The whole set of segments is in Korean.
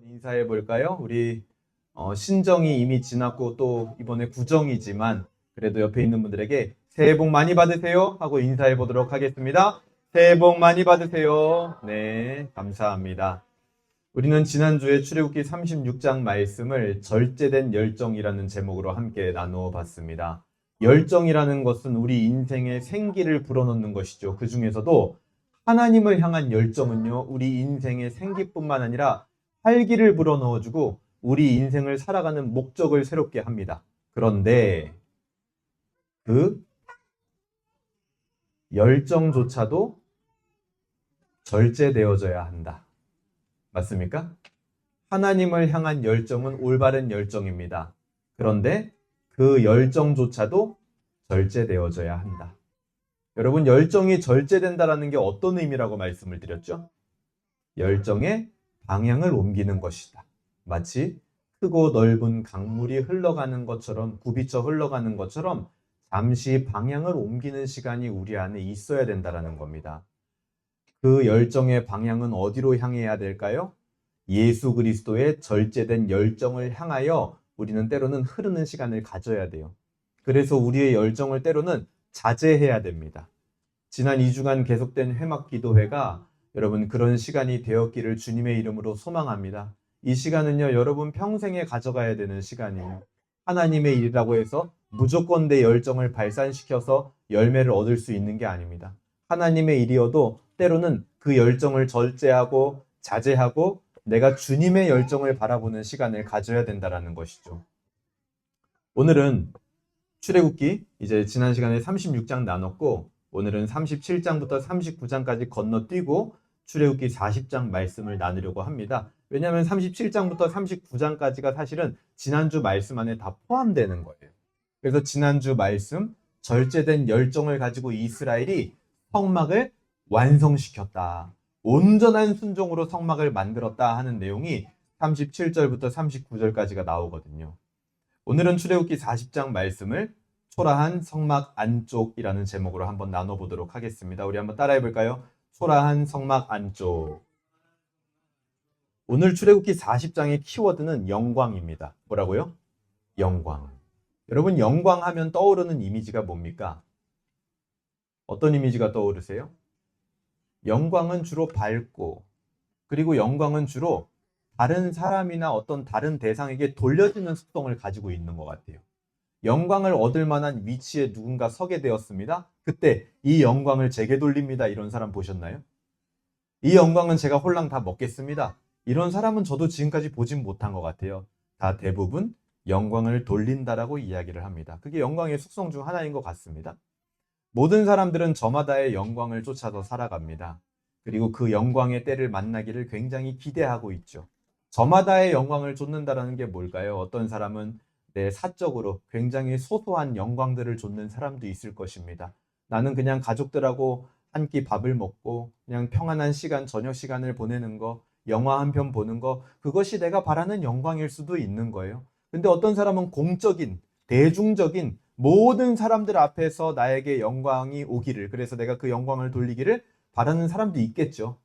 인사해 볼까요? 우리 신정이 이미 지났고 또 이번에 구정이지만 그래도 옆에 있는 분들에게 새해 복 많이 받으세요 하고 인사해 보도록 하겠습니다. 새해 복 많이 받으세요. 네, 감사합니다. 우리는 지난주에 출애굽기 36장 말씀을 절제된 열정이라는 제목으로 함께 나누어 봤습니다. 열정이라는 것은 우리 인생의 생기를 불어넣는 것이죠. 그 중에서도 하나님을 향한 열정은요, 우리 인생의 생기뿐만 아니라 활기를 불어넣어주고 우리 인생을 살아가는 목적을 새롭게 합니다. 그런데 그 열정조차도 절제되어져야 한다. 맞습니까? 하나님을 향한 열정은 올바른 열정입니다. 그런데 그 열정조차도 절제되어져야 한다. 여러분, 열정이 절제된다라는 게 어떤 의미라고 말씀을 드렸죠? 열정의 방향을 옮기는 것이다. 마치 크고 넓은 강물이 흘러가는 것처럼, 굽이쳐 흘러가는 것처럼 잠시 방향을 옮기는 시간이 우리 안에 있어야 된다는 겁니다. 그 열정의 방향은 어디로 향해야 될까요? 예수 그리스도의 절제된 열정을 향하여 우리는 때로는 흐르는 시간을 가져야 돼요. 그래서 우리의 열정을 때로는 자제해야 됩니다. 지난 2주간 계속된 회막 기도회가 여러분 그런 시간이 되었기를 주님의 이름으로 소망합니다. 이 시간은요, 여러분 평생에 가져가야 되는 시간이에요. 하나님의 일이라고 해서 무조건 내 열정을 발산시켜서 열매를 얻을 수 있는 게 아닙니다. 하나님의 일이어도 때로는 그 열정을 절제하고 자제하고 내가 주님의 열정을 바라보는 시간을 가져야 된다는 것이죠. 오늘은 출애굽기 이제 지난 시간에 36장 나눴고 오늘은 37장부터 39장까지 건너뛰고 출애굽기 40장 말씀을 나누려고 합니다. 왜냐하면 37장부터 39장까지가 사실은 지난주 말씀 안에 다 포함되는 거예요. 그래서 지난주 말씀 절제된 열정을 가지고 이스라엘이 성막을 완성시켰다. 온전한 순종으로 성막을 만들었다 하는 내용이 37절부터 39절까지가 나오거든요. 오늘은 출애굽기 40장 말씀을 초라한 성막 안쪽이라는 제목으로 한번 나눠보도록 하겠습니다. 우리 한번 따라해 볼까요? 초라한 성막 안쪽. 오늘 출애굽기 40장의 키워드는 영광입니다. 뭐라고요? 영광. 여러분, 영광 하면 떠오르는 이미지가 뭡니까? 어떤 이미지가 떠오르세요? 영광은 주로 밝고, 그리고 영광은 주로 다른 사람이나 어떤 다른 대상에게 돌려지는 속성을 가지고 있는 것 같아요. 영광을 얻을 만한 위치에 누군가 서게 되었습니다. 그때 이 영광을 제게 돌립니다. 이런 사람 보셨나요? 이 영광은 제가 홀랑 다 먹겠습니다. 이런 사람은 저도 지금까지 보진 못한 것 같아요. 다 대부분 영광을 돌린다라고 이야기를 합니다. 그게 영광의 속성 중 하나인 것 같습니다. 모든 사람들은 저마다의 영광을 쫓아서 살아갑니다. 그리고 그 영광의 때를 만나기를 굉장히 기대하고 있죠. 저마다의 영광을 쫓는다라는 게 뭘까요? 어떤 사람은 내 사적으로 굉장히 소소한 영광들을 쫓는 사람도 있을 것입니다. 나는 그냥 가족들하고 한 끼 밥을 먹고 그냥 평안한 시간, 저녁 시간을 보내는 거, 영화 한 편 보는 거, 그것이 내가 바라는 영광일 수도 있는 거예요. 근데 어떤 사람은 공적인, 대중적인 모든 사람들 앞에서 나에게 영광이 오기를, 그래서 내가 그 영광을 돌리기를 바라는 사람도 있겠죠.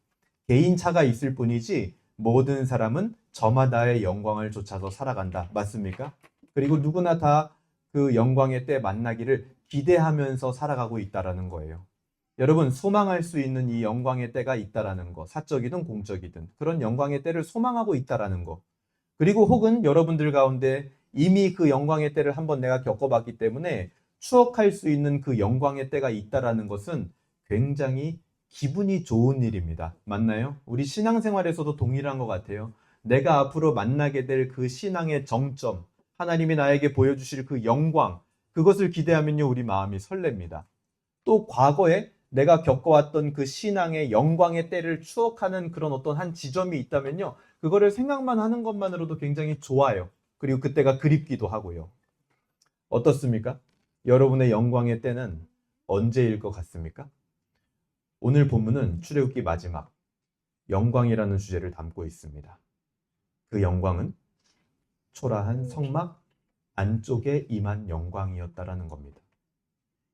개인차가 있을 뿐이지 모든 사람은 저마다의 영광을 쫓아서 살아간다. 맞습니까? 그리고 누구나 다 그 영광의 때 만나기를 기대하면서 살아가고 있다라는 거예요. 여러분, 소망할 수 있는 이 영광의 때가 있다라는 거, 사적이든 공적이든 그런 영광의 때를 소망하고 있다라는 거. 그리고 혹은 여러분들 가운데 이미 그 영광의 때를 한번 내가 겪어봤기 때문에 추억할 수 있는 그 영광의 때가 있다라는 것은 굉장히 기분이 좋은 일입니다. 맞나요? 우리 신앙생활에서도 동일한 것 같아요. 내가 앞으로 만나게 될 그 신앙의 정점, 하나님이 나에게 보여주실 그 영광, 그것을 기대하면요, 우리 마음이 설렙니다. 또 과거에 내가 겪어왔던 그 신앙의 영광의 때를 추억하는 그런 어떤 한 지점이 있다면요, 그거를 생각만 하는 것만으로도 굉장히 좋아요. 그리고 그때가 그립기도 하고요. 어떻습니까? 여러분의 영광의 때는 언제일 것 같습니까? 오늘 본문은 출애굽기 마지막 영광이라는 주제를 담고 있습니다. 그 영광은 초라한 성막 안쪽에 임한 영광이었다라는 겁니다.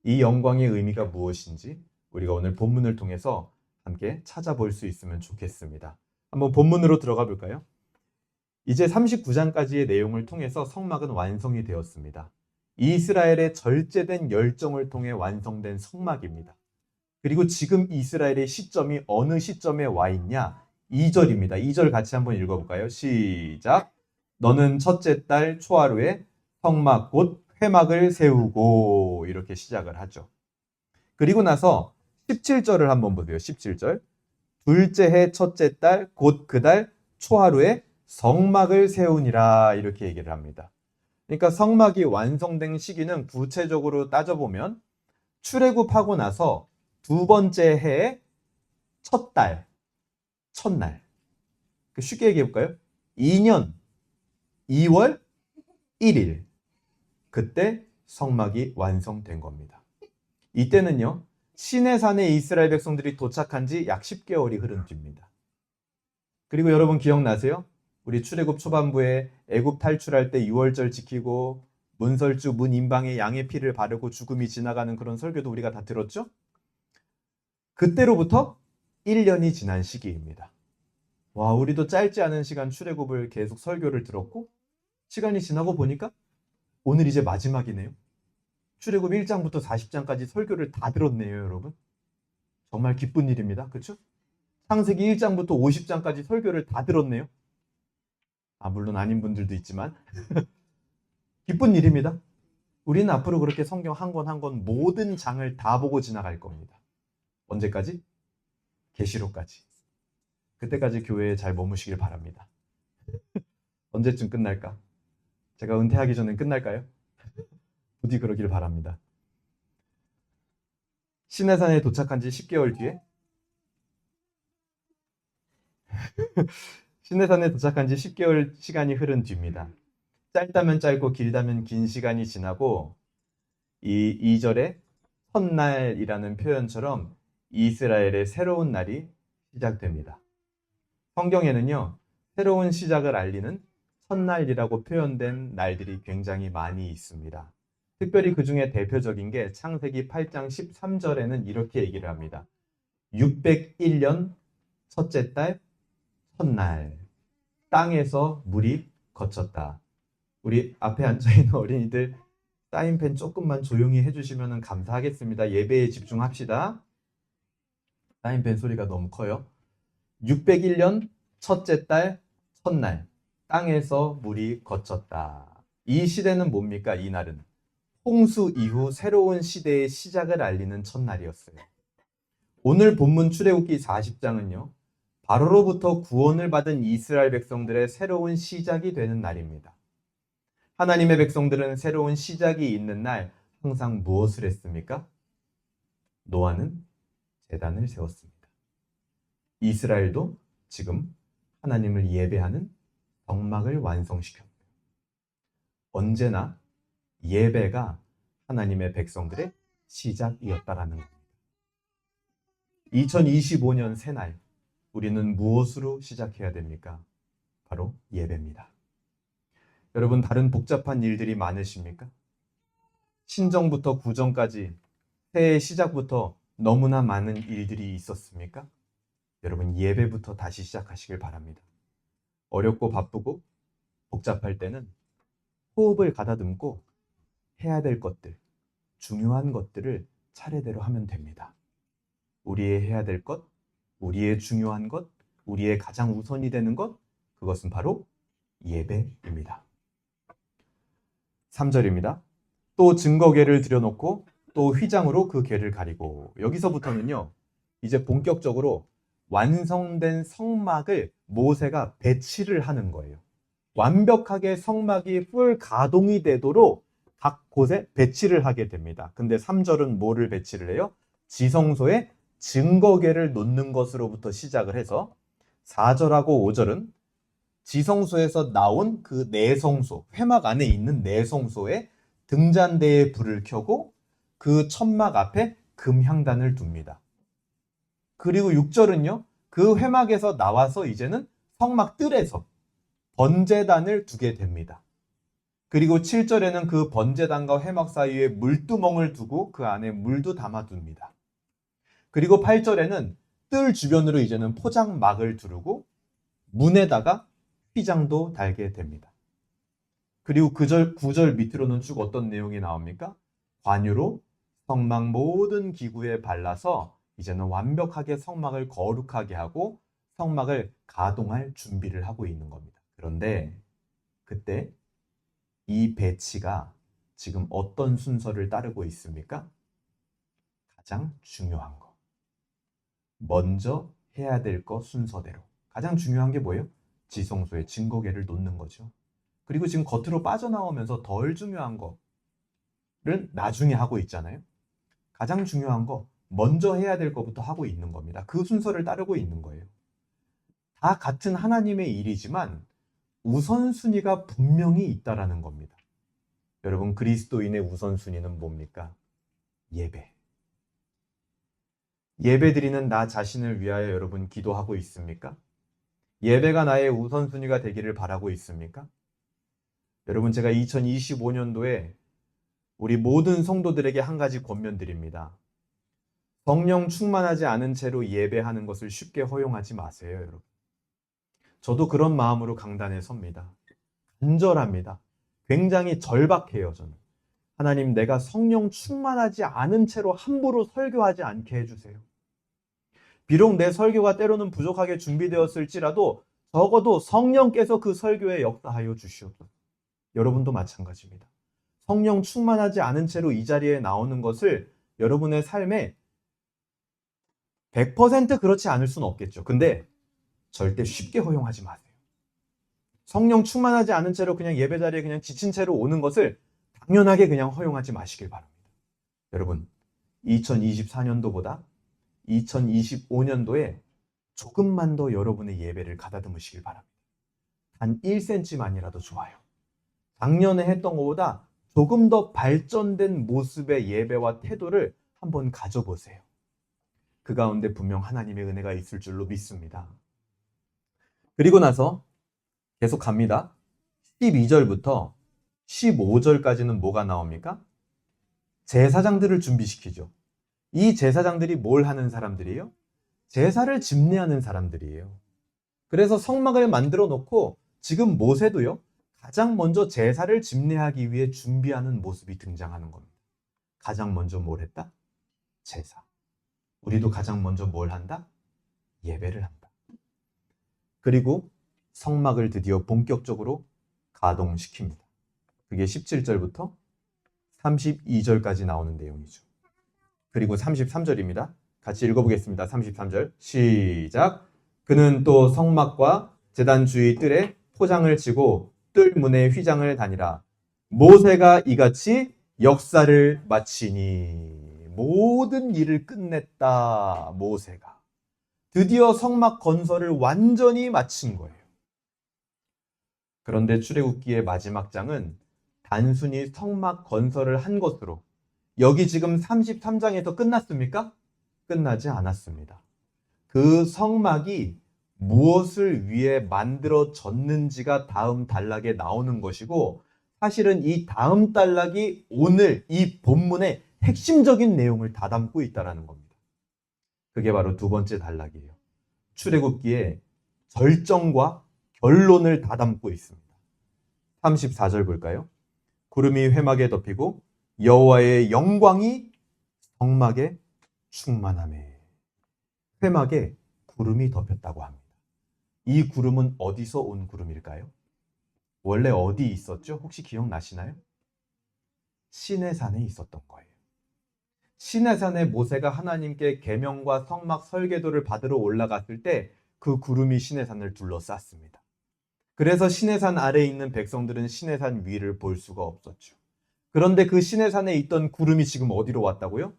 이 영광의 의미가 무엇인지 우리가 오늘 본문을 통해서 함께 찾아볼 수 있으면 좋겠습니다. 한번 본문으로 들어가 볼까요? 이제 39장까지의 내용을 통해서 성막은 완성이 되었습니다. 이스라엘의 절제된 열정을 통해 완성된 성막입니다. 그리고 지금 이스라엘의 시점이 어느 시점에 와 있냐? 2절입니다. 2절 같이 한번 읽어볼까요? 시작. 너는 첫째 달 초하루에 성막 곧 회막을 세우고 이렇게 시작을 하죠. 그리고 나서 17절을 한번 보세요. 17절. 둘째 해 첫째 달 곧 그 달 초하루에 성막을 세우니라 이렇게 얘기를 합니다. 그러니까 성막이 완성된 시기는 구체적으로 따져보면 출애굽하고 나서 두 번째 해의 첫 달, 첫날. 쉽게 얘기해 볼까요? 2년 2월 1일. 그때 성막이 완성된 겁니다. 이때는요, 시내산에 이스라엘 백성들이 도착한 지 약 10개월이 흐른 뒤입니다. 그리고 여러분 기억나세요? 우리 출애굽 초반부에 애굽 탈출할 때 6월절 지키고 문설주 문 임방에 양의 피를 바르고 죽음이 지나가는 그런 설교도 우리가 다 들었죠? 그때로부터 1년이 지난 시기입니다. 와, 우리도 짧지 않은 시간 출애굽을 계속 설교를 들었고 시간이 지나고 보니까 오늘 이제 마지막이네요. 출애굽 1장부터 40장까지 설교를 다 들었네요, 여러분. 정말 기쁜 일입니다. 그렇죠? 창세기 1장부터 50장까지 설교를 다 들었네요. 물론 아닌 분들도 있지만 기쁜 일입니다. 우리는 앞으로 그렇게 성경 한 권 한 권 모든 장을 다 보고 지나갈 겁니다. 언제까지? 계시록까지. 그때까지 교회에 잘 머무시길 바랍니다. 언제쯤 끝날까? 제가 은퇴하기 전엔 끝날까요? 부디 그러길 바랍니다. 시내산에 도착한 지 10개월 뒤에 시내산에 도착한 지 10개월 시간이 흐른 뒤입니다. 짧다면 짧고 길다면 긴 시간이 지나고 이 2절에 첫날이라는 표현처럼 이스라엘의 새로운 날이 시작됩니다. 성경에는요, 새로운 시작을 알리는 첫날이라고 표현된 날들이 굉장히 많이 있습니다. 특별히 그 중에 대표적인 게 창세기 8장 13절에는 이렇게 얘기를 합니다. 601년 첫째 달 첫날 땅에서 물이 거쳤다. 우리 앞에 앉아있는 어린이들 사인펜 조금만 조용히 해주시면 감사하겠습니다. 예배에 집중합시다. 사인펜 소리가 너무 커요. 601년 첫째 달 첫날 땅에서 물이 거쳤다. 이 시대는 뭡니까? 이 날은 홍수 이후 새로운 시대의 시작을 알리는 첫날이었어요. 오늘 본문 출애굽기 40장은요. 바로로부터 구원을 받은 이스라엘 백성들의 새로운 시작이 되는 날입니다. 하나님의 백성들은 새로운 시작이 있는 날 항상 무엇을 했습니까? 노아는 제단을 세웠습니다. 이스라엘도 지금 하나님을 예배하는 성막을 완성시켰고요. 언제나 예배가 하나님의 백성들의 시작이었다라는 겁니다. 2025년 새날 우리는 무엇으로 시작해야 됩니까? 바로 예배입니다. 여러분 다른 복잡한 일들이 많으십니까? 신정부터 구정까지 새해 시작부터 너무나 많은 일들이 있었습니까? 여러분 예배부터 다시 시작하시길 바랍니다. 어렵고 바쁘고 복잡할 때는 호흡을 가다듬고 해야 될 것들, 중요한 것들을 차례대로 하면 됩니다. 우리의 해야 될 것, 우리의 중요한 것, 우리의 가장 우선이 되는 것, 그것은 바로 예배입니다. 3절입니다. 또 증거궤를 들여놓고 또 휘장으로 그 궤를 가리고. 여기서부터는요, 이제 본격적으로 완성된 성막을 모세가 배치를 하는 거예요. 완벽하게 성막이 풀 가동이 되도록 각 곳에 배치를 하게 됩니다. 근데 3절은 뭐를 배치를 해요? 지성소에 증거궤를 놓는 것으로부터 시작을 해서 4절하고 5절은 지성소에서 나온 그 내성소, 회막 안에 있는 내성소에 등잔대에 불을 켜고 그 천막 앞에 금향단을 둡니다. 그리고 6절은요, 그 회막에서 나와서 이제는 성막 뜰에서 번제단을 두게 됩니다. 그리고 7절에는 그 번제단과 회막 사이에 물두멍을 두고 그 안에 물도 담아둡니다. 그리고 8절에는 뜰 주변으로 이제는 포장막을 두르고 문에다가 휘장도 달게 됩니다. 그리고 구절 밑으로는 쭉 어떤 내용이 나옵니까? 관유로 성막 모든 기구에 발라서 이제는 완벽하게 성막을 거룩하게 하고 성막을 가동할 준비를 하고 있는 겁니다. 그런데 그때 이 배치가 지금 어떤 순서를 따르고 있습니까? 가장 중요한 거. 먼저 해야 될 거 순서대로. 가장 중요한 게 뭐예요? 지성소에 증거궤를 놓는 거죠. 그리고 지금 겉으로 빠져나오면서 덜 중요한 거를 나중에 하고 있잖아요. 가장 중요한 거, 먼저 해야 될 것부터 하고 있는 겁니다. 그 순서를 따르고 있는 거예요. 다 같은 하나님의 일이지만 우선순위가 분명히 있다라는 겁니다. 여러분, 그리스도인의 우선순위는 뭡니까? 예배. 예배 드리는 나 자신을 위하여 여러분 기도하고 있습니까? 예배가 나의 우선순위가 되기를 바라고 있습니까? 여러분, 제가 2025년도에 우리 모든 성도들에게 한 가지 권면드립니다. 성령 충만하지 않은 채로 예배하는 것을 쉽게 허용하지 마세요, 여러분. 저도 그런 마음으로 강단에 섭니다. 간절합니다. 굉장히 절박해요, 저는. 하나님, 내가 성령 충만하지 않은 채로 함부로 설교하지 않게 해주세요. 비록 내 설교가 때로는 부족하게 준비되었을지라도 적어도 성령께서 그 설교에 역사하여 주시옵소서. 여러분도 마찬가지입니다. 성령 충만하지 않은 채로 이 자리에 나오는 것을 여러분의 삶에 100% 그렇지 않을 수는 없겠죠. 근데 절대 쉽게 허용하지 마세요. 성령 충만하지 않은 채로 그냥 예배 자리에 그냥 지친 채로 오는 것을 당연하게 그냥 허용하지 마시길 바랍니다. 여러분, 2024년도보다 2025년도에 조금만 더 여러분의 예배를 가다듬으시길 바랍니다. 단 1cm만이라도 좋아요. 작년에 했던 것보다 조금 더 발전된 모습의 예배와 태도를 한번 가져보세요. 그 가운데 분명 하나님의 은혜가 있을 줄로 믿습니다. 그리고 나서 계속 갑니다. 12절부터 15절까지는 뭐가 나옵니까? 제사장들을 준비시키죠. 이 제사장들이 뭘 하는 사람들이에요? 제사를 집례하는 사람들이에요. 그래서 성막을 만들어 놓고 지금 모세도요, 가장 먼저 제사를 집례하기 위해 준비하는 모습이 등장하는 겁니다. 가장 먼저 뭘 했다? 제사. 우리도 가장 먼저 뭘 한다? 예배를 한다. 그리고 성막을 드디어 본격적으로 가동시킵니다. 그게 17절부터 32절까지 나오는 내용이죠. 그리고 33절입니다. 같이 읽어보겠습니다. 33절 시작. 그는 또 성막과 제단 주위 뜰에 포장을 치고 뜰 문에 휘장을 다니라. 모세가 이같이 역사를 마치니. 모든 일을 끝냈다. 모세가 드디어 성막 건설을 완전히 마친 거예요. 그런데 출애굽기의 마지막 장은 단순히 성막 건설을 한 것으로, 여기 지금 33장에서 끝났습니까? 끝나지 않았습니다. 그 성막이 무엇을 위해 만들어졌는지가 다음 단락에 나오는 것이고, 사실은 이 다음 단락이 오늘 이 본문의 핵심적인 내용을 다 담고 있다는 겁니다. 그게 바로 두 번째 단락이에요. 출애굽기의 절정과 결론을 다 담고 있습니다. 34절 볼까요? 구름이 회막에 덮이고 여호와의 영광이 성막에 충만하매. 회막에 구름이 덮였다고 합니다. 이 구름은 어디서 온 구름일까요? 원래 어디 있었죠? 혹시 기억나시나요? 시내산에 있었던 거예요. 시내산에 모세가 하나님께 계명과 성막 설계도를 받으러 올라갔을 때 그 구름이 시내산을 둘러쌌습니다. 그래서 시내산 아래에 있는 백성들은 시내산 위를 볼 수가 없었죠. 그런데 그 시내산에 있던 구름이 지금 어디로 왔다고요?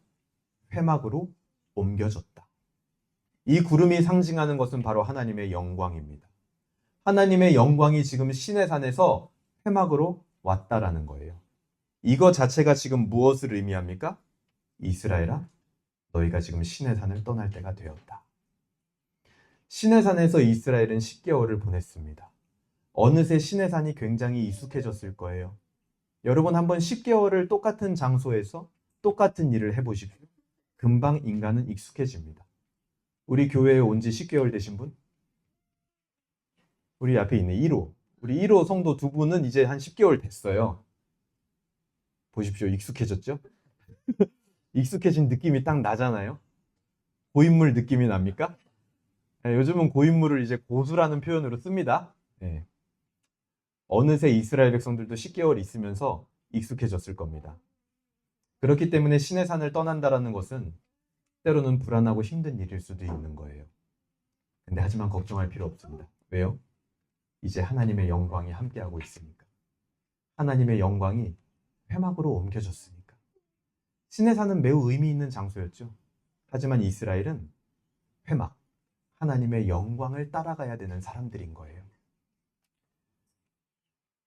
회막으로 옮겨졌다. 이 구름이 상징하는 것은 바로 하나님의 영광입니다. 하나님의 영광이 지금 시내산에서 회막으로 왔다라는 거예요. 이거 자체가 지금 무엇을 의미합니까? 이스라엘아, 너희가 지금 시내산을 떠날 때가 되었다. 시내산에서 이스라엘은 10개월을 보냈습니다. 어느새 시내산이 굉장히 익숙해졌을 거예요. 여러분, 한번 10개월을 똑같은 장소에서 똑같은 일을 해보십시오. 금방 인간은 익숙해집니다. 우리 교회에 온 지 10개월 되신 분? 우리 앞에 있는 1호. 우리 1호 성도 두 분은 이제 한 10개월 됐어요. 보십시오. 익숙해졌죠? 익숙해진 느낌이 딱 나잖아요. 고인물 느낌이 납니까? 네, 요즘은 고인물을 이제 고수라는 표현으로 씁니다. 네. 어느새 이스라엘 백성들도 10개월 있으면서 익숙해졌을 겁니다. 그렇기 때문에 신의 산을 떠난다라는 것은 때로는 불안하고 힘든 일일 수도 있는 거예요. 근데 하지만 걱정할 필요 없습니다. 왜요? 이제 하나님의 영광이 함께하고 있으니까. 하나님의 영광이 회막으로 옮겨졌으니까. 신의 산은 매우 의미 있는 장소였죠. 하지만 이스라엘은 회막, 하나님의 영광을 따라가야 되는 사람들인 거예요.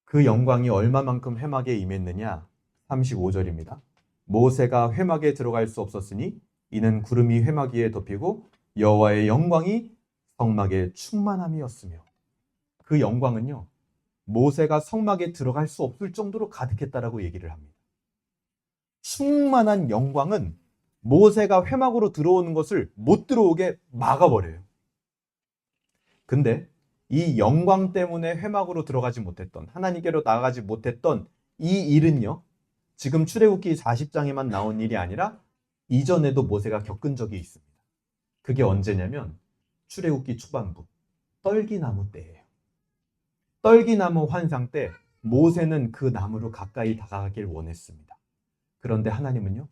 그 영광이 얼마만큼 회막에 임했느냐? 35절입니다. 모세가 회막에 들어갈 수 없었으니 이는 구름이 회막 위에 덮이고 여호와의 영광이 성막에 충만함이었으며, 그 영광은요, 모세가 성막에 들어갈 수 없을 정도로 가득했다라고 얘기를 합니다. 충만한 영광은 모세가 회막으로 들어오는 것을 못 들어오게 막아버려요. 근데 이 영광 때문에 회막으로 들어가지 못했던, 하나님께로 나아가지 못했던 이 일은요, 지금 출애굽기 40장에만 나온 일이 아니라 이전에도 모세가 겪은 적이 있습니다. 그게 언제냐면 출애굽기 초반부 떨기나무 때예요. 떨기나무 환상 때 모세는 그 나무로 가까이 다가가길 원했습니다. 그런데 하나님은요,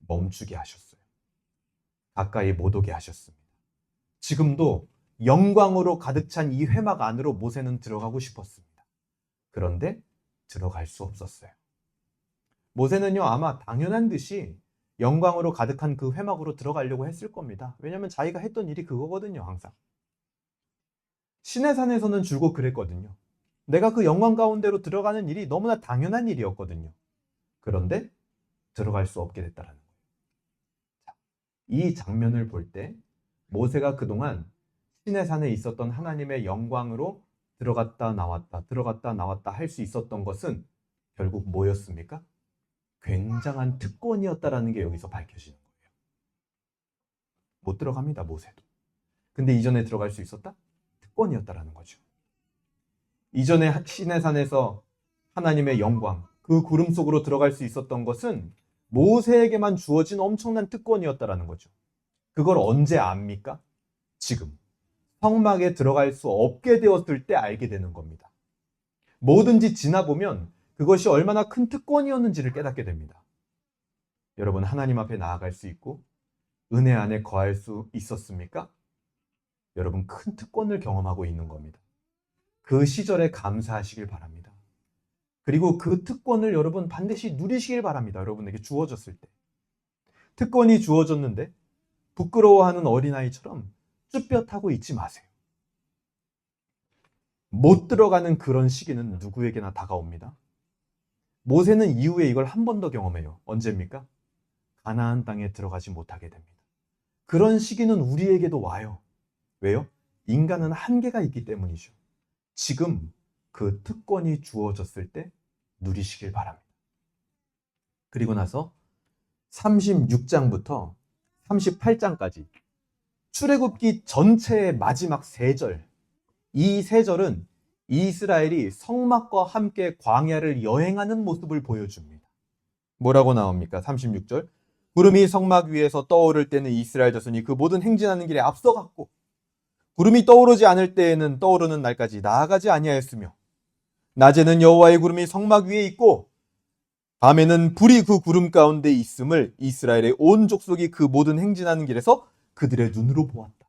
멈추게 하셨어요. 가까이 못 오게 하셨습니다. 지금도 영광으로 가득 찬 이 회막 안으로 모세는 들어가고 싶었습니다. 그런데 들어갈 수 없었어요. 모세는요, 아마 당연한 듯이 영광으로 가득한 그 회막으로 들어가려고 했을 겁니다. 왜냐하면 자기가 했던 일이 그거거든요, 항상. 시내산에서는 줄곧 그랬거든요. 내가 그 영광 가운데로 들어가는 일이 너무나 당연한 일이었거든요. 그런데 들어갈 수 없게 됐다는 거예요. 이 장면을 볼 때 모세가 그동안 시내산에 있었던 하나님의 영광으로 들어갔다 나왔다 할 수 있었던 것은 결국 뭐였습니까? 굉장한 특권이었다라는 게 여기서 밝혀지는 거예요. 못 들어갑니다, 모세도. 근데 이전에 들어갈 수 있었다? 특권이었다라는 거죠. 이전에 시내산에서 하나님의 영광, 그 구름 속으로 들어갈 수 있었던 것은 모세에게만 주어진 엄청난 특권이었다라는 거죠. 그걸 언제 압니까? 지금. 성막에 들어갈 수 없게 되었을 때 알게 되는 겁니다. 뭐든지 지나보면 그것이 얼마나 큰 특권이었는지를 깨닫게 됩니다. 여러분, 하나님 앞에 나아갈 수 있고 은혜 안에 거할 수 있었습니까? 여러분, 큰 특권을 경험하고 있는 겁니다. 그 시절에 감사하시길 바랍니다. 그리고 그 특권을 여러분 반드시 누리시길 바랍니다. 여러분에게 주어졌을 때. 특권이 주어졌는데 부끄러워하는 어린아이처럼 쭈뼛하고 있지 마세요. 못 들어가는 그런 시기는 누구에게나 다가옵니다. 모세는 이후에 이걸 한 번 더 경험해요. 언제입니까? 가나안 땅에 들어가지 못하게 됩니다. 그런 시기는 우리에게도 와요. 왜요? 인간은 한계가 있기 때문이죠. 지금 그 특권이 주어졌을 때 누리시길 바랍니다. 그리고 나서 36장부터 38장까지 출애굽기 전체의 마지막 3절, 이 3절은 이스라엘이 성막과 함께 광야를 여행하는 모습을 보여줍니다. 뭐라고 나옵니까? 36절. 구름이 성막 위에서 떠오를 때는 이스라엘 자손이 그 모든 행진하는 길에 앞서갔고 구름이 떠오르지 않을 때에는 떠오르는 날까지 나아가지 아니하였으며 낮에는 여호와의 구름이 성막 위에 있고 밤에는 불이 그 구름 가운데 있음을 이스라엘의 온 족속이 그 모든 행진하는 길에서 그들의 눈으로 보았다.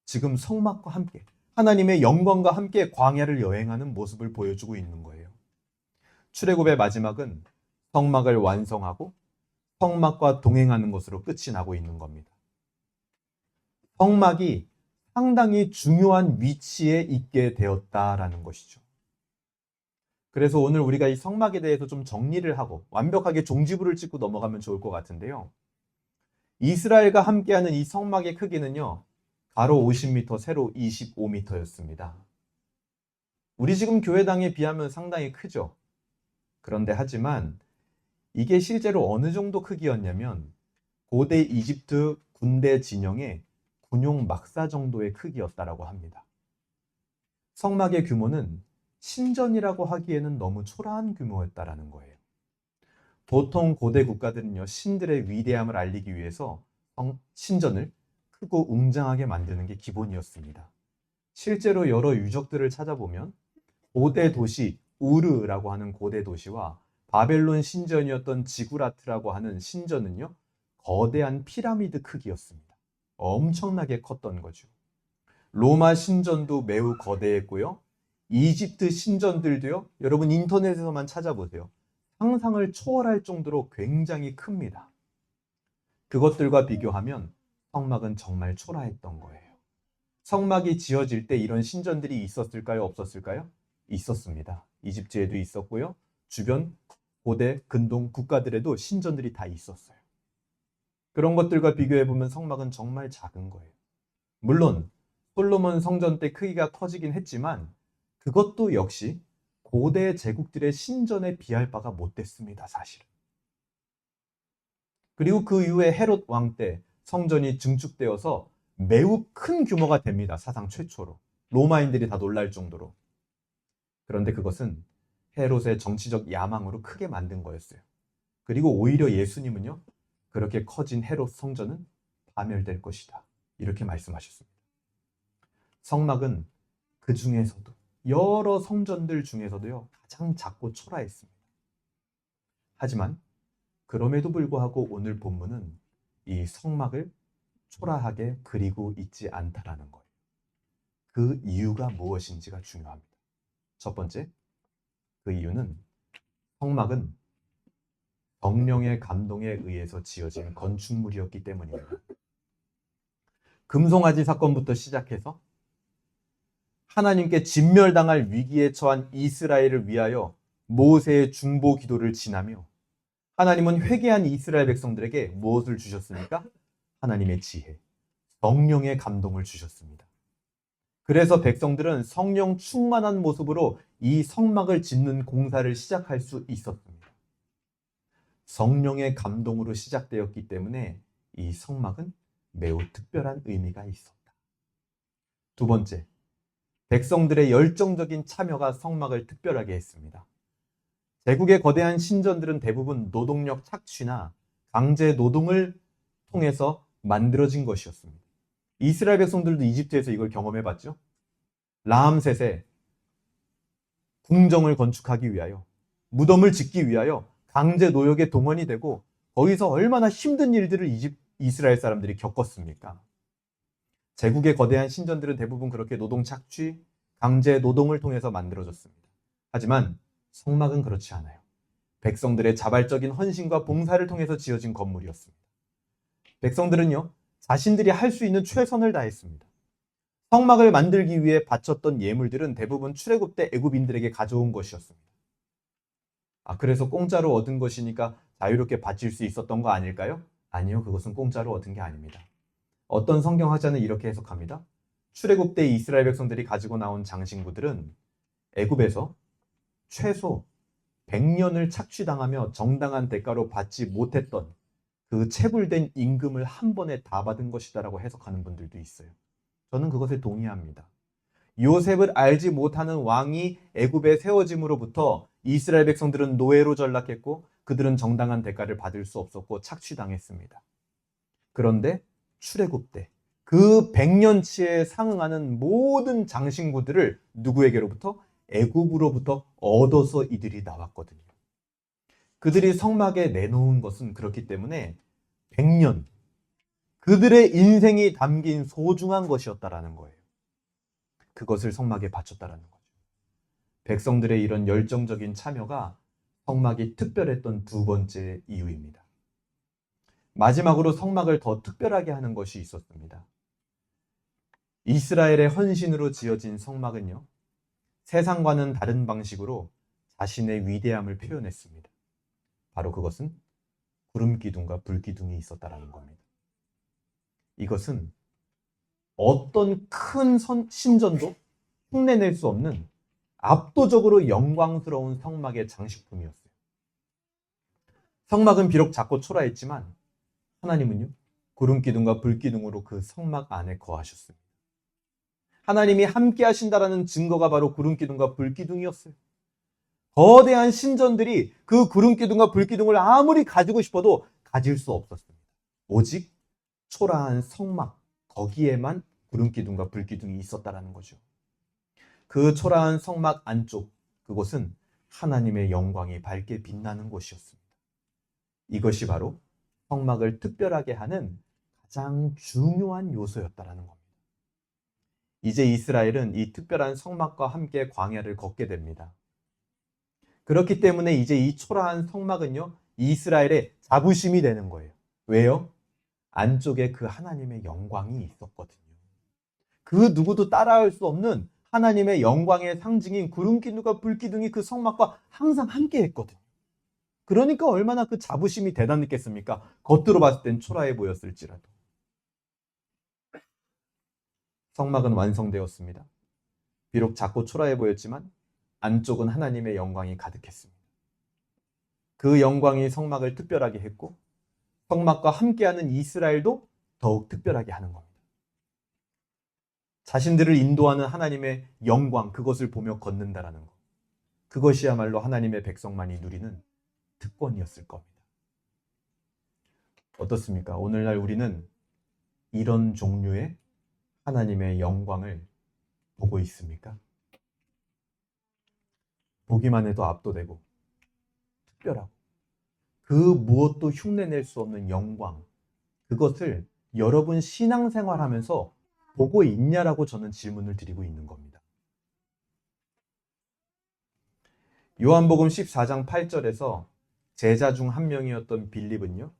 지금 성막과 함께 하나님의 영광과 함께 광야를 여행하는 모습을 보여주고 있는 거예요. 출애굽의 마지막은 성막을 완성하고 성막과 동행하는 것으로 끝이 나고 있는 겁니다. 성막이 상당히 중요한 위치에 있게 되었다라는 것이죠. 그래서 오늘 우리가 이 성막에 대해서 좀 정리를 하고 완벽하게 종지부를 찍고 넘어가면 좋을 것 같은데요. 이스라엘과 함께하는 이 성막의 크기는요, 가로 50m, 세로 25m였습니다. 우리 지금 교회당에 비하면 상당히 크죠. 그런데 하지만 이게 실제로 어느 정도 크기였냐면 고대 이집트 군대 진영의 군용 막사 정도의 크기였다라고 합니다. 성막의 규모는 신전이라고 하기에는 너무 초라한 규모였다라는 거예요. 보통 고대 국가들은요, 신들의 위대함을 알리기 위해서 신전을 크고 웅장하게 만드는 게 기본이었습니다. 실제로 여러 유적들을 찾아보면 고대 도시 우르라고 하는 고대 도시와 바벨론 신전이었던 지구라트라고 하는 신전은요, 거대한 피라미드 크기였습니다. 엄청나게 컸던 거죠. 로마 신전도 매우 거대했고요. 이집트 신전들도요, 여러분 인터넷에서만 찾아보세요. 상상을 초월할 정도로 굉장히 큽니다. 그것들과 비교하면 성막은 정말 초라했던 거예요. 성막이 지어질 때 이런 신전들이 있었을까요? 없었을까요? 있었습니다. 이집트에도 있었고요. 주변 고대 근동 국가들에도 신전들이 다 있었어요. 그런 것들과 비교해보면 성막은 정말 작은 거예요. 물론 솔로몬 성전 때 크기가 커지긴 했지만 그것도 역시 고대 제국들의 신전에 비할 바가 못됐습니다. 사실은. 그리고 그 이후에 헤롯 왕 때 성전이 증축되어서 매우 큰 규모가 됩니다. 사상 최초로. 로마인들이 다 놀랄 정도로. 그런데 그것은 헤롯의 정치적 야망으로 크게 만든 거였어요. 그리고 오히려 예수님은요, 그렇게 커진 헤롯 성전은 파멸될 것이다. 이렇게 말씀하셨습니다. 성막은 그 중에서도 여러 성전들 중에서도요, 가장 작고 초라했습니다. 하지만 그럼에도 불구하고 오늘 본문은 이 성막을 초라하게 그리고 있지 않다라는 거예요. 그 이유가 무엇인지가 중요합니다. 첫 번째, 그 이유는 성막은 성령의 감동에 의해서 지어진 건축물이었기 때문입니다. 금송아지 사건부터 시작해서 하나님께 진멸당할 위기에 처한 이스라엘을 위하여 모세의 중보 기도를 지나며 하나님은 회개한 이스라엘 백성들에게 무엇을 주셨습니까? 하나님의 지혜, 성령의 감동을 주셨습니다. 그래서 백성들은 성령 충만한 모습으로 이 성막을 짓는 공사를 시작할 수 있었습니다. 성령의 감동으로 시작되었기 때문에 이 성막은 매우 특별한 의미가 있었다. 두 번째, 백성들의 열정적인 참여가 성막을 특별하게 했습니다. 제국의 거대한 신전들은 대부분 노동력 착취나 강제 노동을 통해서 만들어진 것이었습니다. 이스라엘 백성들도 이집트에서 이걸 경험해봤죠. 라암셋의 궁정을 건축하기 위하여, 무덤을 짓기 위하여 강제 노역에 동원이 되고 거기서 얼마나 힘든 일들을 이스라엘 사람들이 겪었습니까? 제국의 거대한 신전들은 대부분 그렇게 노동 착취, 강제 노동을 통해서 만들어졌습니다. 하지만 성막은 그렇지 않아요. 백성들의 자발적인 헌신과 봉사를 통해서 지어진 건물이었습니다. 백성들은요, 자신들이 할 수 있는 최선을 다했습니다. 성막을 만들기 위해 바쳤던 예물들은 대부분 출애굽 때 애굽인들에게 가져온 것이었습니다. 그래서 공짜로 얻은 것이니까 자유롭게 바칠 수 있었던 거 아닐까요? 아니요, 그것은 공짜로 얻은 게 아닙니다. 어떤 성경학자는 이렇게 해석합니다. 출애굽 때 이스라엘 백성들이 가지고 나온 장신구들은 애굽에서 최소 100년을 착취당하며 정당한 대가로 받지 못했던 그 체불된 임금을 한 번에 다 받은 것이다라고 해석하는 분들도 있어요. 저는 그것에 동의합니다. 요셉을 알지 못하는 왕이 애굽에 세워짐으로부터 이스라엘 백성들은 노예로 전락했고 그들은 정당한 대가를 받을 수 없었고 착취당했습니다. 그런데 출애굽 때 그 100년치에 상응하는 모든 장신구들을 누구에게로부터? 애굽으로부터 얻어서 이들이 나왔거든요. 그들이 성막에 내놓은 것은 그렇기 때문에 100년, 그들의 인생이 담긴 소중한 것이었다라는 거예요. 그것을 성막에 바쳤다라는 거죠. 백성들의 이런 열정적인 참여가 성막이 특별했던 두 번째 이유입니다. 마지막으로 성막을 더 특별하게 하는 것이 있었습니다. 이스라엘의 헌신으로 지어진 성막은요, 세상과는 다른 방식으로 자신의 위대함을 표현했습니다. 바로 그것은 구름 기둥과 불 기둥이 있었다라는 겁니다. 이것은 어떤 큰 신전도 흉내낼 수 없는 압도적으로 영광스러운 성막의 장식품이었어요. 성막은 비록 작고 초라했지만 하나님은요, 구름 기둥과 불 기둥으로 그 성막 안에 거하셨습니다. 하나님이 함께 하신다라는 증거가 바로 구름기둥과 불기둥이었어요. 거대한 신전들이 그 구름기둥과 불기둥을 아무리 가지고 싶어도 가질 수 없었습니다. 오직 초라한 성막, 거기에만 구름기둥과 불기둥이 있었다라는 거죠. 그 초라한 성막 안쪽, 그곳은 하나님의 영광이 밝게 빛나는 곳이었습니다. 이것이 바로 성막을 특별하게 하는 가장 중요한 요소였다라는 겁니다. 이제 이스라엘은 이 특별한 성막과 함께 광야를 걷게 됩니다. 그렇기 때문에 이제 이 초라한 성막은요, 이스라엘의 자부심이 되는 거예요. 왜요? 안쪽에 그 하나님의 영광이 있었거든요. 그 누구도 따라할 수 없는 하나님의 영광의 상징인 구름기둥과 불기둥이 그 성막과 항상 함께 했거든요. 그러니까 얼마나 그 자부심이 대단했겠습니까? 겉으로 봤을 땐 초라해 보였을지라도. 성막은 완성되었습니다. 비록 작고 초라해 보였지만 안쪽은 하나님의 영광이 가득했습니다. 그 영광이 성막을 특별하게 했고 성막과 함께하는 이스라엘도 더욱 특별하게 하는 겁니다. 자신들을 인도하는 하나님의 영광, 그것을 보며 걷는다라는 것. 그것이야말로 하나님의 백성만이 누리는 특권이었을 겁니다. 어떻습니까? 오늘날 우리는 이런 종류의 하나님의 영광을 보고 있습니까? 보기만 해도 압도되고 특별하고 그 무엇도 흉내낼 수 없는 영광, 그것을 여러분 신앙생활하면서 보고 있냐라고 저는 질문을 드리고 있는 겁니다. 요한복음 14장 8절에서 제자 중 한 명이었던 빌립은요,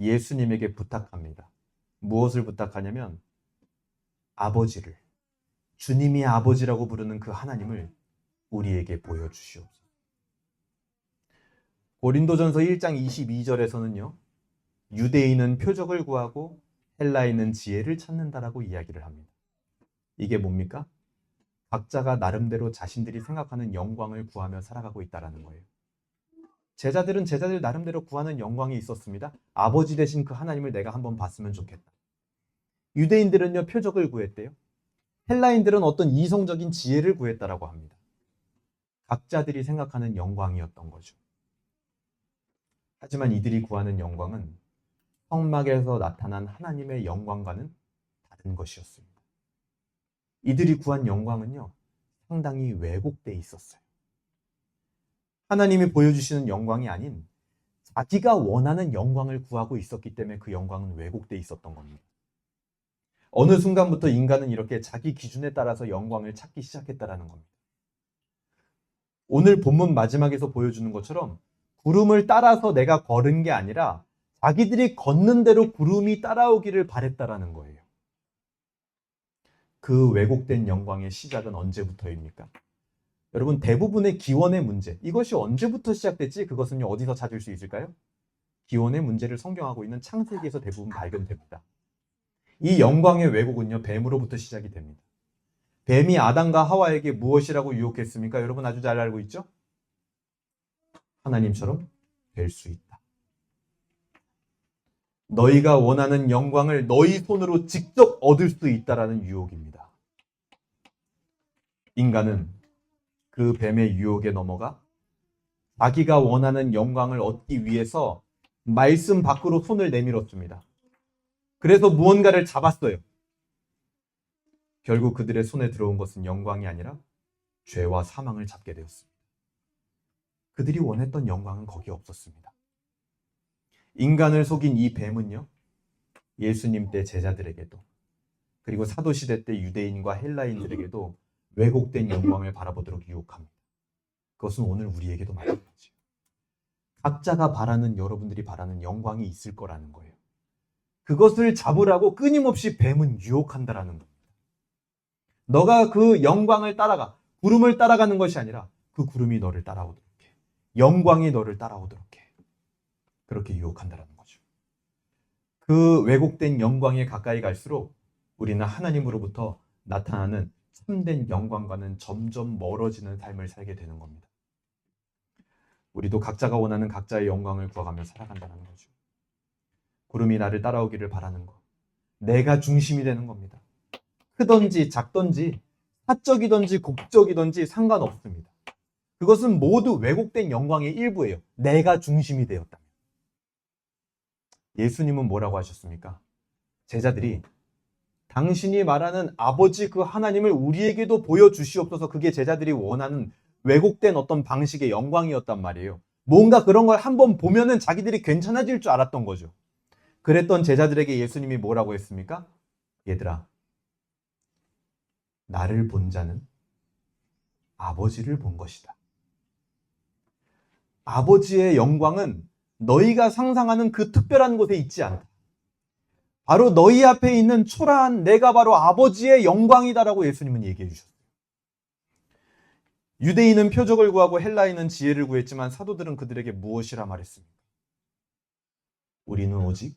예수님에게 부탁합니다. 무엇을 부탁하냐면 아버지를, 주님이 아버지라고 부르는 그 하나님을 우리에게 보여주시옵소서. 고린도전서 1장 22절에서는요, 유대인은 표적을 구하고 헬라인은 지혜를 찾는다라고 이야기를 합니다. 이게 뭡니까? 각자가 나름대로 자신들이 생각하는 영광을 구하며 살아가고 있다는 거예요. 제자들은 제자들 나름대로 구하는 영광이 있었습니다. 아버지 되신 그 하나님을 내가 한번 봤으면 좋겠다. 유대인들은요, 표적을 구했대요. 헬라인들은 어떤 이성적인 지혜를 구했다라고 합니다. 각자들이 생각하는 영광이었던 거죠. 하지만 이들이 구하는 영광은 성막에서 나타난 하나님의 영광과는 다른 것이었습니다. 이들이 구한 영광은요, 상당히 왜곡되어 있었어요. 하나님이 보여주시는 영광이 아닌 자기가 원하는 영광을 구하고 있었기 때문에 그 영광은 왜곡되어 있었던 겁니다. 어느 순간부터 인간은 이렇게 자기 기준에 따라서 영광을 찾기 시작했다라는 겁니다. 오늘 본문 마지막에서 보여주는 것처럼 구름을 따라서 내가 걸은 게 아니라 자기들이 걷는 대로 구름이 따라오기를 바랬다라는 거예요. 그 왜곡된 영광의 시작은 언제부터입니까? 여러분, 대부분의 기원의 문제, 이것이 언제부터 시작됐지? 그것은요, 어디서 찾을 수 있을까요? 기원의 문제를 성경하고 있는 창세기에서 대부분 발견됩니다. 이 영광의 왜곡은요, 뱀으로부터 시작이 됩니다. 뱀이 아담과 하와에게 무엇이라고 유혹했습니까? 여러분 아주 잘 알고 있죠? 하나님처럼 될 수 있다. 너희가 원하는 영광을 너희 손으로 직접 얻을 수 있다라는 유혹입니다. 인간은 그 뱀의 유혹에 넘어가 자기가 원하는 영광을 얻기 위해서 말씀 밖으로 손을 내밀었습니다. 그래서 무언가를 잡았어요. 결국 그들의 손에 들어온 것은 영광이 아니라 죄와 사망을 잡게 되었습니다. 그들이 원했던 영광은 거기에 없었습니다. 인간을 속인 이 뱀은요, 예수님 때 제자들에게도, 그리고 사도시대 때 유대인과 헬라인들에게도 왜곡된 영광을 바라보도록 유혹합니다. 그것은 오늘 우리에게도 마찬가지예요. 각자가 바라는, 여러분들이 바라는 영광이 있을 거라는 거예요. 그것을 잡으라고 끊임없이 뱀은 유혹한다라는 겁니다. 너가 그 영광을 따라가, 구름을 따라가는 것이 아니라 그 구름이 너를 따라오도록 해. 영광이 너를 따라오도록 해. 그렇게 유혹한다라는 거죠. 그 왜곡된 영광에 가까이 갈수록 우리는 하나님으로부터 나타나는 참된 영광과는 점점 멀어지는 삶을 살게 되는 겁니다. 우리도 각자가 원하는 각자의 영광을 구하며 살아간다는 거죠. 구름이 나를 따라오기를 바라는 것. 내가 중심이 되는 겁니다. 크든지 작든지 사적이든지 곡적이든지 상관없습니다. 그것은 모두 왜곡된 영광의 일부예요. 내가 중심이 되었다. 예수님은 뭐라고 하셨습니까? 제자들이 당신이 말하는 아버지 그 하나님을 우리에게도 보여주시옵소서. 그게 제자들이 원하는 왜곡된 어떤 방식의 영광이었단 말이에요. 뭔가 그런 걸 한번 보면은 자기들이 괜찮아질 줄 알았던 거죠. 그랬던 제자들에게 예수님이 뭐라고 했습니까? 얘들아, 나를 본 자는 아버지를 본 것이다. 아버지의 영광은 너희가 상상하는 그 특별한 곳에 있지 않다. 바로 너희 앞에 있는 초라한 내가 바로 아버지의 영광이다라고 예수님은 얘기해 주셨어요. 유대인은 표적을 구하고 헬라인은 지혜를 구했지만 사도들은 그들에게 무엇이라 말했습니까? 우리는 오직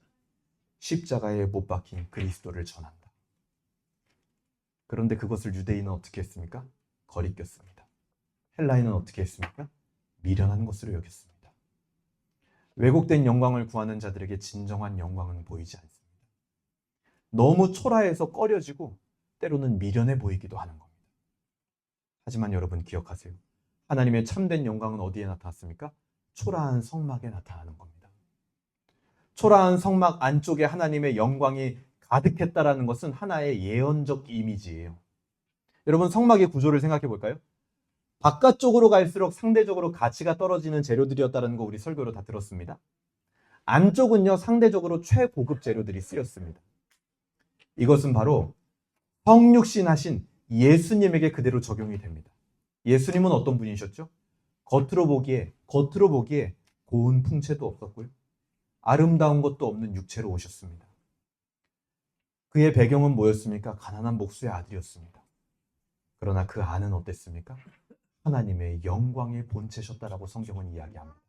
십자가에 못 박힌 그리스도를 전한다. 그런데 그것을 유대인은 어떻게 했습니까? 거리꼈습니다. 헬라인은 어떻게 했습니까? 미련한 것으로 여겼습니다. 왜곡된 영광을 구하는 자들에게 진정한 영광은 보이지 않습니다. 너무 초라해서 꺼려지고 때로는 미련해 보이기도 하는 겁니다. 하지만 여러분 기억하세요. 하나님의 참된 영광은 어디에 나타났습니까? 초라한 성막에 나타나는 겁니다. 초라한 성막 안쪽에 하나님의 영광이 가득했다라는 것은 하나의 예언적 이미지예요. 여러분 성막의 구조를 생각해 볼까요? 바깥쪽으로 갈수록 상대적으로 가치가 떨어지는 재료들이었다는 거 우리 설교로 다 들었습니다. 안쪽은요 상대적으로 최고급 재료들이 쓰였습니다. 이것은 바로 성육신하신 예수님에게 그대로 적용이 됩니다. 예수님은 어떤 분이셨죠? 겉으로 보기에 고운 풍채도 없었고요. 아름다운 것도 없는 육체로 오셨습니다. 그의 배경은 뭐였습니까? 가난한 목수의 아들이었습니다. 그러나 그 안은 어땠습니까? 하나님의 영광의 본체셨다라고 성경은 이야기합니다.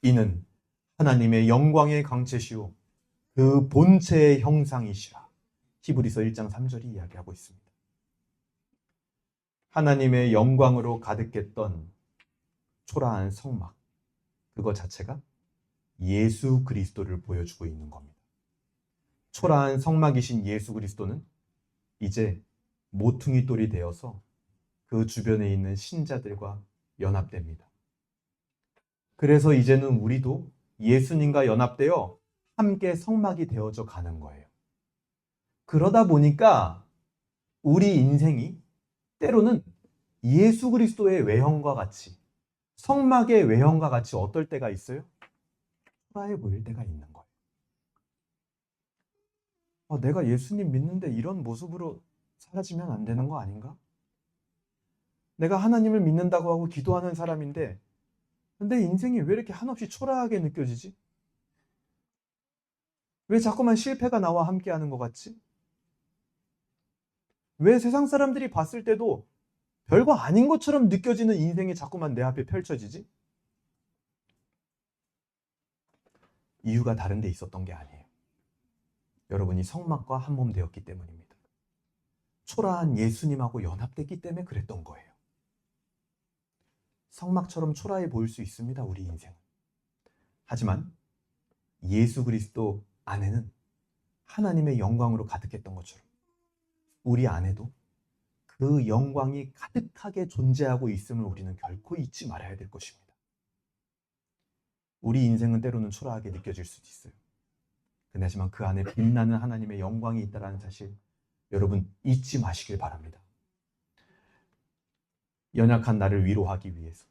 이는 하나님의 영광의 광채시오 그 본체의 형상이시라. 히브리서 1장 3절이 이야기하고 있습니다. 하나님의 영광으로 가득했던 초라한 성막, 그거 자체가 예수 그리스도를 보여주고 있는 겁니다. 초라한 성막이신 예수 그리스도는 이제 모퉁이 돌이 되어서 그 주변에 있는 신자들과 연합됩니다. 그래서 이제는 우리도 예수님과 연합되어 함께 성막이 되어져 가는 거예요. 그러다 보니까 우리 인생이 때로는 예수 그리스도의 외형과 같이, 성막의 외형과 같이 어떨 때가 있어요? 초라해 보일 때가 있는 거예요. 내가 예수님 믿는데 이런 모습으로 사라지면 안 되는 거 아닌가? 내가 하나님을 믿는다고 하고 기도하는 사람인데 내 인생이 왜 이렇게 한없이 초라하게 느껴지지? 왜 자꾸만 실패가 나와 함께하는 것 같지? 왜 세상 사람들이 봤을 때도 별거 아닌 것처럼 느껴지는 인생이 자꾸만 내 앞에 펼쳐지지? 이유가 다른 데 있었던 게 아니에요. 여러분이 성막과 한 몸 되었기 때문입니다. 초라한 예수님하고 연합됐기 때문에 그랬던 거예요. 성막처럼 초라해 보일 수 있습니다, 우리 인생은. 하지만 예수 그리스도 안에는 하나님의 영광으로 가득했던 것처럼 우리 안에도 그 영광이 가득하게 존재하고 있음을 우리는 결코 잊지 말아야 될 것입니다. 우리 인생은 때로는 초라하게 느껴질 수도 있어요. 근데 하지만 그 안에 빛나는 하나님의 영광이 있다는 사실 여러분 잊지 마시길 바랍니다. 연약한 나를 위로하기 위해서,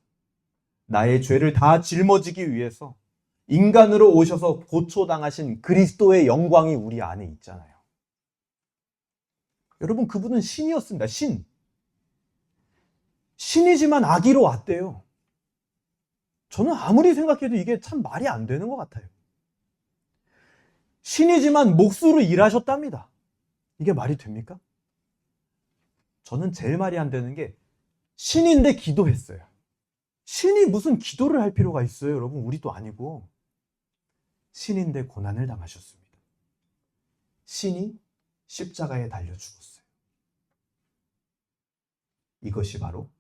나의 죄를 다 짊어지기 위해서 인간으로 오셔서 고초당하신 그리스도의 영광이 우리 안에 있잖아요. 여러분 그분은 신이었습니다. 신이지만 아기로 왔대요. 저는 아무리 생각해도 이게 참 말이 안 되는 것 같아요. 신이지만 목수로 일하셨답니다. 이게 말이 됩니까? 저는 제일 말이 안 되는 게 신인데 기도했어요. 신이 무슨 기도를 할 필요가 있어요, 여러분? 우리도 아니고. 신인데 고난을 당하셨습니다. 신이 십자가에 달려 죽었어요. 이것이 바로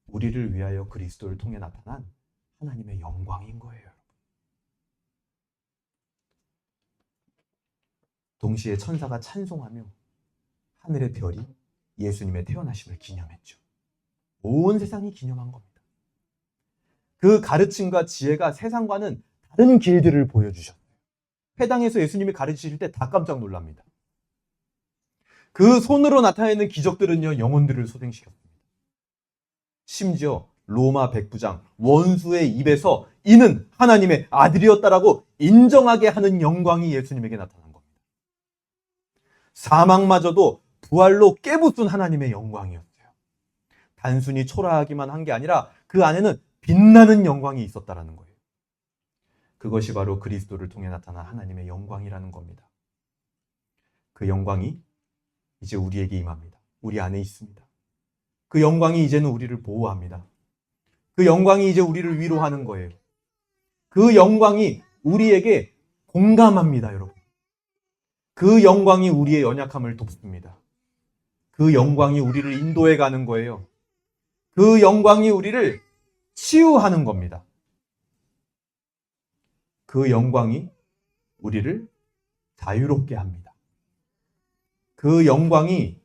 우리를 위하여 그리스도를 통해 나타난 하나님의 영광인 거예요. 동시에 천사가 찬송하며 하늘의 별이 예수님의 태어나심을 기념했죠. 온 세상이 기념한 겁니다. 그 가르침과 지혜가 세상과는 다른 길들을 보여주셨어요. 회당에서 예수님이 가르치실 때 다 깜짝 놀랍니다. 그 손으로 나타내는 기적들은요, 영혼들을 소생시켰습니다. 심지어 로마 백부장 원수의 입에서 이는 하나님의 아들이었다라고 인정하게 하는 영광이 예수님에게 나타난 겁니다. 사망마저도 부활로 깨부순 하나님의 영광이었어요. 단순히 초라하기만 한 게 아니라 그 안에는 빛나는 영광이 있었다라는 거예요. 그것이 바로 그리스도를 통해 나타난 하나님의 영광이라는 겁니다. 그 영광이 이제 우리에게 임합니다. 우리 안에 있습니다. 그 영광이 이제는 우리를 보호합니다. 그 영광이 이제 우리를 위로하는 거예요. 그 영광이 우리에게 공감합니다, 여러분. 그 영광이 우리의 연약함을 돕습니다. 그 영광이 우리를 인도해 가는 거예요. 그 영광이 우리를 치유하는 겁니다. 그 영광이 우리를 자유롭게 합니다. 그 영광이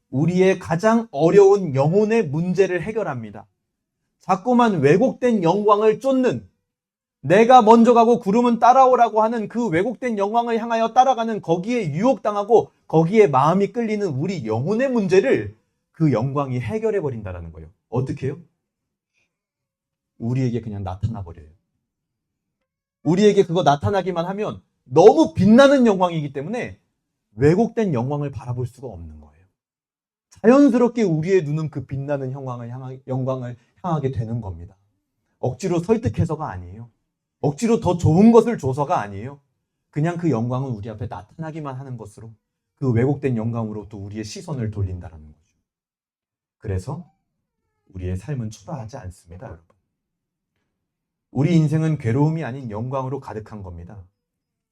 우리의 가장 어려운 영혼의 문제를 해결합니다. 자꾸만 왜곡된 영광을 쫓는, 내가 먼저 가고 구름은 따라오라고 하는 그 왜곡된 영광을 향하여 따라가는, 거기에 유혹당하고 거기에 마음이 끌리는 우리 영혼의 문제를 그 영광이 해결해 버린다는 거예요. 어떻게 해요? 우리에게 그냥 나타나 버려요. 우리에게 그거 나타나기만 하면 너무 빛나는 영광이기 때문에 왜곡된 영광을 바라볼 수가 없는 거예요. 자연스럽게 우리의 눈은 그 빛나는 영광을 향하게 되는 겁니다. 억지로 설득해서가 아니에요. 억지로 더 좋은 것을 줘서가 아니에요. 그냥 그 영광은 우리 앞에 나타나기만 하는 것으로, 그 왜곡된 영광으로 또 우리의 시선을 돌린다는 거죠. 그래서 우리의 삶은 초라하지 않습니다, 여러분. 우리 인생은 괴로움이 아닌 영광으로 가득한 겁니다.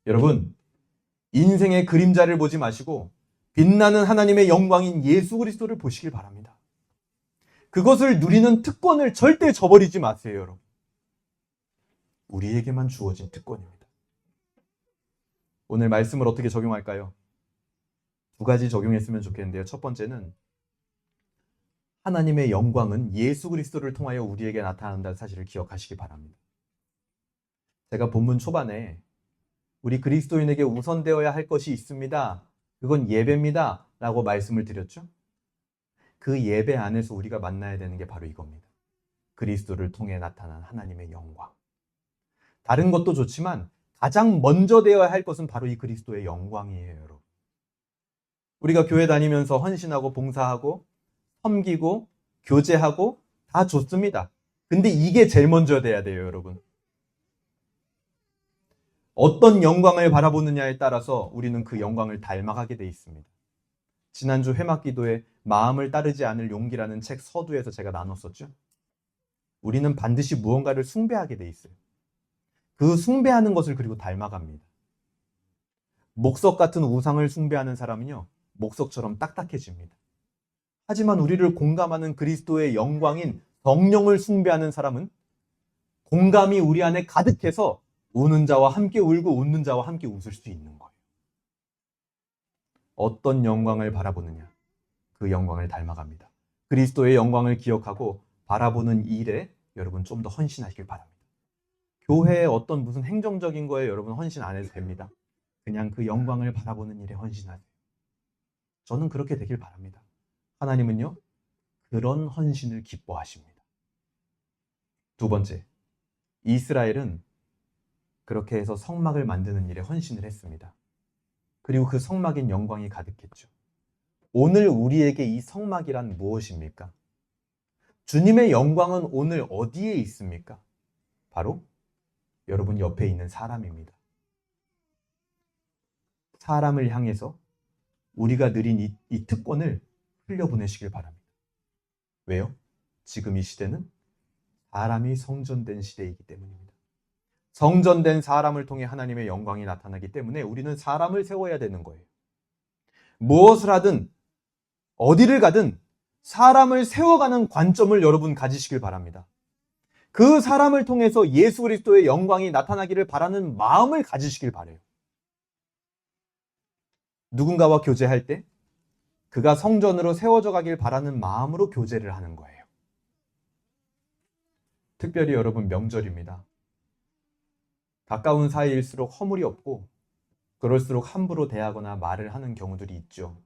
여러분, 인생의 그림자를 보지 마시고 빛나는 하나님의 영광인 예수 그리스도를 보시길 바랍니다. 그것을 누리는 특권을 절대 저버리지 마세요, 여러분. 우리에게만 주어진 특권입니다. 오늘 말씀을 어떻게 적용할까요? 두 가지 적용했으면 좋겠는데요. 첫 번째는 하나님의 영광은 예수 그리스도를 통하여 우리에게 나타난다는 사실을 기억하시기 바랍니다. 제가 본문 초반에 우리 그리스도인에게 우선되어야 할 것이 있습니다. 그건 예배입니다. 라고 말씀을 드렸죠. 그 예배 안에서 우리가 만나야 되는 게 바로 이겁니다. 그리스도를 통해 나타난 하나님의 영광. 다른 것도 좋지만 가장 먼저 되어야 할 것은 바로 이 그리스도의 영광이에요, 여러분. 우리가 교회 다니면서 헌신하고 봉사하고 섬기고 교제하고 다 좋습니다. 근데 이게 제일 먼저 돼야 돼요, 여러분. 어떤 영광을 바라보느냐에 따라서 우리는 그 영광을 닮아가게 돼 있습니다. 지난주 회막기도에 마음을 따르지 않을 용기라는 책 서두에서 제가 나눴었죠. 우리는 반드시 무언가를 숭배하게 돼 있어요. 그 숭배하는 것을 그리고 닮아갑니다. 목석 같은 우상을 숭배하는 사람은요, 목석처럼 딱딱해집니다. 하지만 우리를 공감하는 그리스도의 영광인 성령을 숭배하는 사람은 공감이 우리 안에 가득해서 우는 자와 함께 울고 웃는 자와 함께 웃을 수 있는 거예요. 어떤 영광을 바라보느냐, 그 영광을 닮아갑니다. 그리스도의 영광을 기억하고 바라보는 일에 여러분 좀 더 헌신하시길 바랍니다. 교회에 어떤 무슨 행정적인 거에 여러분 헌신 안 해도 됩니다. 그냥 그 영광을 바라보는 일에 헌신하세요. 저는 그렇게 되길 바랍니다. 하나님은요, 그런 헌신을 기뻐하십니다. 두 번째, 이스라엘은 그렇게 해서 성막을 만드는 일에 헌신을 했습니다. 그리고 그 성막인 영광이 가득했죠. 오늘 우리에게 이 성막이란 무엇입니까? 주님의 영광은 오늘 어디에 있습니까? 바로 여러분 옆에 있는 사람입니다. 사람을 향해서 우리가 누린 이 특권을 흘려보내시길 바랍니다. 왜요? 지금 이 시대는 사람이 성전된 시대이기 때문입니다. 성전된 사람을 통해 하나님의 영광이 나타나기 때문에 우리는 사람을 세워야 되는 거예요. 무엇을 하든 어디를 가든 사람을 세워가는 관점을 여러분 가지시길 바랍니다. 그 사람을 통해서 예수 그리스도의 영광이 나타나기를 바라는 마음을 가지시길 바라요. 누군가와 교제할 때 그가 성전으로 세워져 가길 바라는 마음으로 교제를 하는 거예요. 특별히 여러분 명절입니다. 가까운 사이일수록 허물이 없고 그럴수록 함부로 대하거나 말을 하는 경우들이 있죠.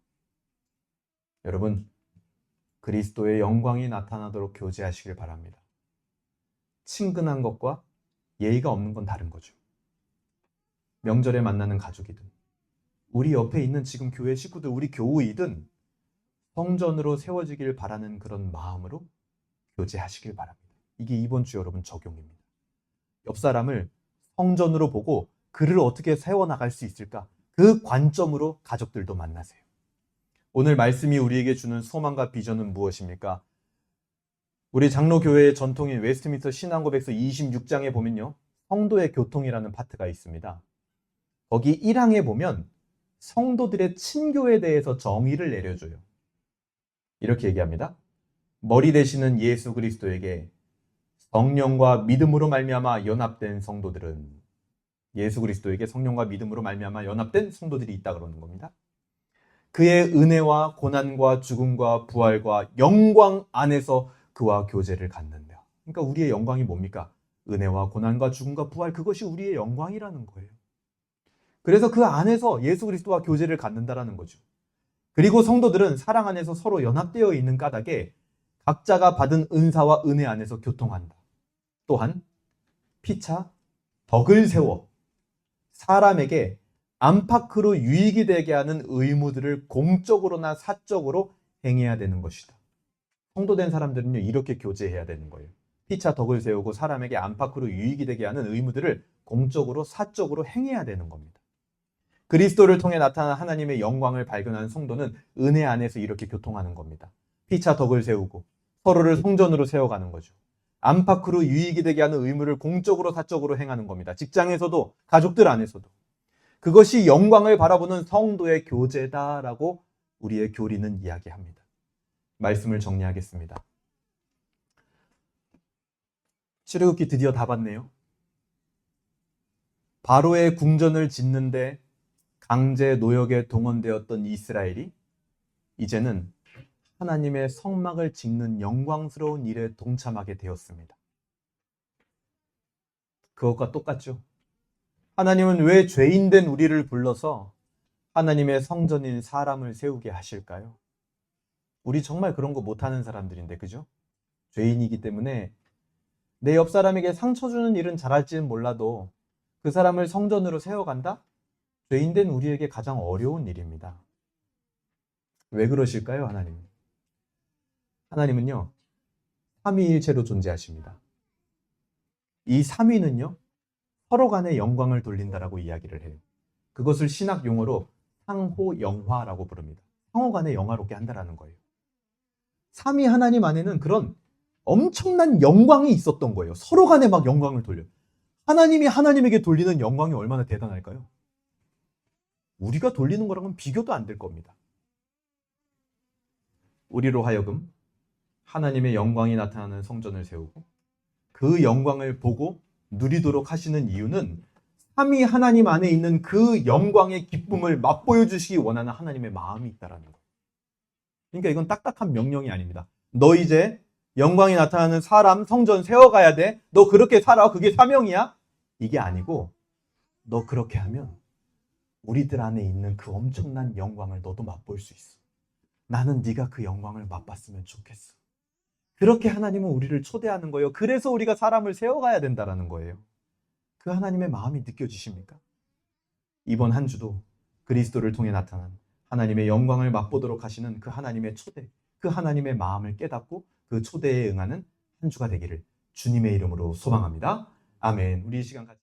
여러분, 그리스도의 영광이 나타나도록 교제하시길 바랍니다. 친근한 것과 예의가 없는 건 다른 거죠. 명절에 만나는 가족이든 우리 옆에 있는 지금 교회 식구들, 우리 교우이든 성전으로 세워지길 바라는 그런 마음으로 교제하시길 바랍니다. 이게 이번 주 여러분 적용입니다. 옆 사람을 성전으로 보고 그를 어떻게 세워나갈 수 있을까? 그 관점으로 가족들도 만나세요. 오늘 말씀이 우리에게 주는 소망과 비전은 무엇입니까? 우리 장로교회의 전통인 웨스트민스터 신앙고백서 26장에 보면요, 성도의 교통이라는 파트가 있습니다. 거기 1항에 보면 성도들의 친교에 대해서 정의를 내려줘요. 이렇게 얘기합니다. 머리 되시는 예수 그리스도에게 성령과 믿음으로 말미암아 연합된 성도들은, 예수 그리스도에게 성령과 믿음으로 말미암아 연합된 성도들이 있다 그러는 겁니다. 그의 은혜와 고난과 죽음과 부활과 영광 안에서 그와 교제를 갖는다. 그러니까 우리의 영광이 뭡니까? 은혜와 고난과 죽음과 부활, 그것이 우리의 영광이라는 거예요. 그래서 그 안에서 예수 그리스도와 교제를 갖는다라는 거죠. 그리고 성도들은 사랑 안에서 서로 연합되어 있는 까닭에 각자가 받은 은사와 은혜 안에서 교통한다. 또한 피차 덕을 세워 사람에게 안팎으로 유익이 되게 하는 의무들을 공적으로나 사적으로 행해야 되는 것이다. 성도된 사람들은요, 이렇게 교제해야 되는 거예요. 피차 덕을 세우고 사람에게 안팎으로 유익이 되게 하는 의무들을 공적으로 사적으로 행해야 되는 겁니다. 그리스도를 통해 나타난 하나님의 영광을 발견한 성도는 은혜 안에서 이렇게 교통하는 겁니다. 피차 덕을 세우고 서로를 성전으로 세워가는 거죠. 안팎으로 유익이 되게 하는 의무를 공적으로 사적으로 행하는 겁니다. 직장에서도 가족들 안에서도. 그것이 영광을 바라보는 성도의 교제다라고 우리의 교리는 이야기합니다. 말씀을 정리하겠습니다. 출애굽기 드디어 다 봤네요. 바로의 궁전을 짓는데 강제 노역에 동원되었던 이스라엘이 이제는 하나님의 성막을 짓는 영광스러운 일에 동참하게 되었습니다. 그것과 똑같죠. 하나님은 왜 죄인된 우리를 불러서 하나님의 성전인 사람을 세우게 하실까요? 우리 정말 그런 거 못하는 사람들인데, 그죠? 죄인이기 때문에 내 옆 사람에게 상처 주는 일은 잘할지는 몰라도 그 사람을 성전으로 세워간다? 죄인된 우리에게 가장 어려운 일입니다. 왜 그러실까요, 하나님? 하나님은요, 삼위일체로 존재하십니다. 이 삼위는요, 서로 간의 영광을 돌린다라고 이야기를 해요. 그것을 신학 용어로 상호영화라고 부릅니다. 상호 간에 영화롭게 한다라는 거예요. 삼위 하나님 안에는 그런 엄청난 영광이 있었던 거예요. 서로 간에 막 영광을 돌려요. 하나님이 하나님에게 돌리는 영광이 얼마나 대단할까요? 우리가 돌리는 거랑은 비교도 안 될 겁니다. 우리로 하여금 하나님의 영광이 나타나는 성전을 세우고 그 영광을 보고 누리도록 하시는 이유는 삼위 하나님 안에 있는 그 영광의 기쁨을 맛보여 주시기 원하는 하나님의 마음이 있다라는 거예요. 그러니까 이건 딱딱한 명령이 아닙니다. 너 이제 영광이 나타나는 사람 성전 세워가야 돼. 너 그렇게 살아. 그게 사명이야. 이게 아니고 너 그렇게 하면 우리들 안에 있는 그 엄청난 영광을 너도 맛볼 수 있어. 나는 네가 그 영광을 맛봤으면 좋겠어. 그렇게 하나님은 우리를 초대하는 거예요. 그래서 우리가 사람을 세워가야 된다라는 거예요. 그 하나님의 마음이 느껴지십니까? 이번 한 주도 그리스도를 통해 나타난 하나님의 영광을 맛보도록 하시는 그 하나님의 초대, 그 하나님의 마음을 깨닫고 그 초대에 응하는 한 주가 되기를 주님의 이름으로 소망합니다. 아멘. 우리 이 시간 같이